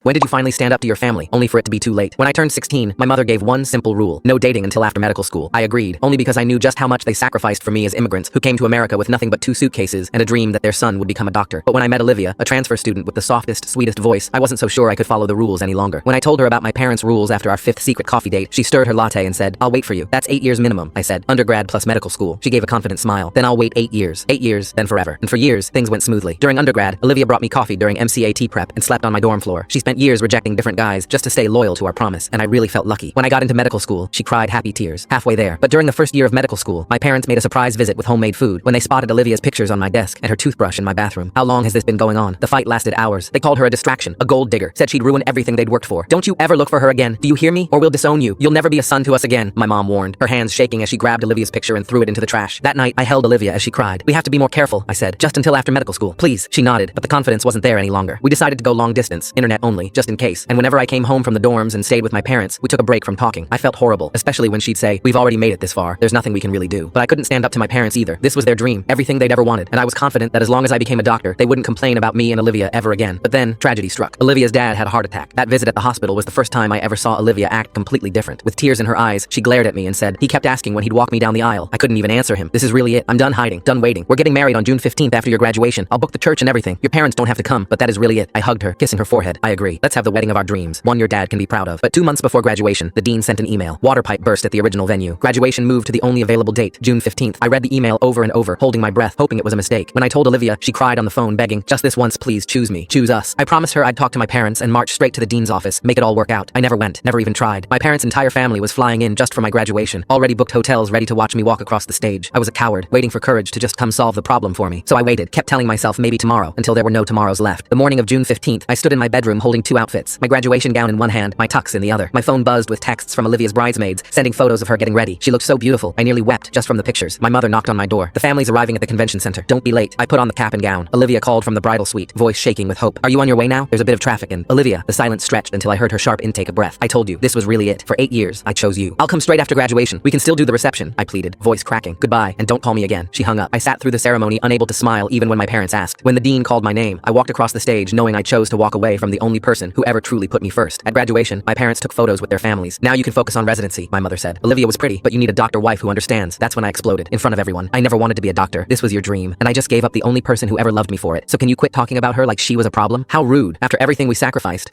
When did you finally stand up to your family, only for it to be too late? When I turned 16, my mother gave one simple rule: no dating until after medical school. I agreed, only because I knew just how much they sacrificed for me as immigrants who came to America with nothing but 2 suitcases and a dream that their son would become a doctor. But when I met Olivia, a transfer student with the softest, sweetest voice, I wasn't so sure I could follow the rules any longer. When I told her about my parents' rules after our 5th secret coffee date, she stirred her latte and said, "I'll wait for you. That's 8 years minimum," I said. "Undergrad plus medical school." She gave a confident smile. "Then I'll wait 8 years. 8 years, then forever." And for years, things went smoothly. During undergrad, Olivia brought me coffee during MCAT prep and slept on my dorm floor. She spent years rejecting different guys just to stay loyal to our promise, and I really felt lucky. When I got into medical school, she cried happy tears. Halfway there. But during the first year of medical school, my parents made a surprise visit with homemade food when they spotted Olivia's pictures on my desk and her toothbrush in my bathroom. How long has this been going on? The fight lasted hours. They called her a distraction, a gold digger, said she'd ruin everything they'd worked for. "Don't you ever look for her again. Do you hear me? Or we'll disown you. You'll never be a son to us again," my mom warned, her hands shaking as she grabbed Olivia's picture and threw it into the trash. That night, I held Olivia as she cried. "We have to be more careful," I said, "just until after medical school. Please." She nodded, but the confidence wasn't there any longer. We decided to go long distance, internet only, just in case. And whenever I came home from the dorms and stayed with my parents, we took a break from talking. I felt horrible, especially when she'd say, "We've already made it this far. There's nothing we can really do." But I couldn't stand up to my parents either. This was their dream, everything they'd ever wanted, and I was confident that as long as I became a doctor, they wouldn't complain about me and Olivia ever again. But then, tragedy struck. Olivia's dad had a heart attack. That visit at the hospital was the first time I ever saw Olivia act completely different. With tears in her eyes, she glared at me and said, "He kept asking when he'd walk me down the aisle." I couldn't even answer him. "This is really it. I'm done hiding, done waiting. We're getting married on June 15th after your graduation. I'll book the church and everything. Your parents don't have to come, but that is really it." I hugged her, kissing her forehead. "I agree. Let's have the wedding of our dreams. One your dad can be proud of." But 2 months before graduation, the dean sent an email. Water pipe burst at the original venue. Graduation moved to the only available date, June 15th. I read the email over and over, holding my breath, hoping it was a mistake. When I told Olivia, she cried on the phone, begging, "Just this once, please choose me. Choose us." I promised her I'd talk to my parents and march straight to the dean's office, make it all work out. I never went, never even tried. My parents' entire family was flying in just for my graduation, already booked hotels ready to watch me walk across the stage. I was a coward, waiting for courage to just come solve the problem for me. So I waited, kept telling myself maybe tomorrow, until there were no tomorrows left. The morning of June 15th, I stood in my bedroom holding 2 outfits, my graduation gown in one hand, my tux in the other. My phone buzzed with texts from Olivia's bridesmaids, sending photos of her getting ready. She looked so beautiful, I nearly wept just from the pictures. My mother knocked on my door. "The family's arriving at the convention center. Don't be late." I put on the cap and gown. Olivia called from the bridal suite, voice shaking with hope. "Are you on your way now? There's a bit of traffic in." "Olivia." The silence stretched until I heard her sharp intake of breath. "I told you, this was really it. For 8 years, I chose you. I'll come straight after graduation. We can still do the reception," I pleaded, voice cracking. "Goodbye, and don't call me again." She hung up. I sat through the ceremony, unable to smile even when my parents asked. When the dean called my name, I walked across the stage knowing I chose to walk away from the only person who ever truly put me first. At graduation, my parents took photos with their families. "Now you can focus on residency," my mother said. "Olivia was pretty, but you need a doctor wife who understands." That's when I exploded, in front of everyone. "I never wanted to be a doctor. This was your dream, and I just gave up the only person who ever loved me for it. So can you quit talking about her like she was a problem? How rude. After everything we sacrificed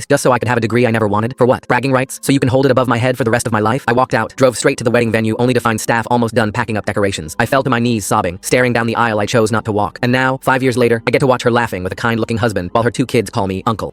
just so I could have a degree I never wanted? For what? Bragging rights? So you can hold it above my head for the rest of my life?" I walked out, drove straight to the wedding venue only to find staff almost done packing up decorations. I fell to my knees sobbing, staring down the aisle I chose not to walk. And now, 5 years later, I get to watch her laughing with a kind-looking husband while her 2 kids call me uncle.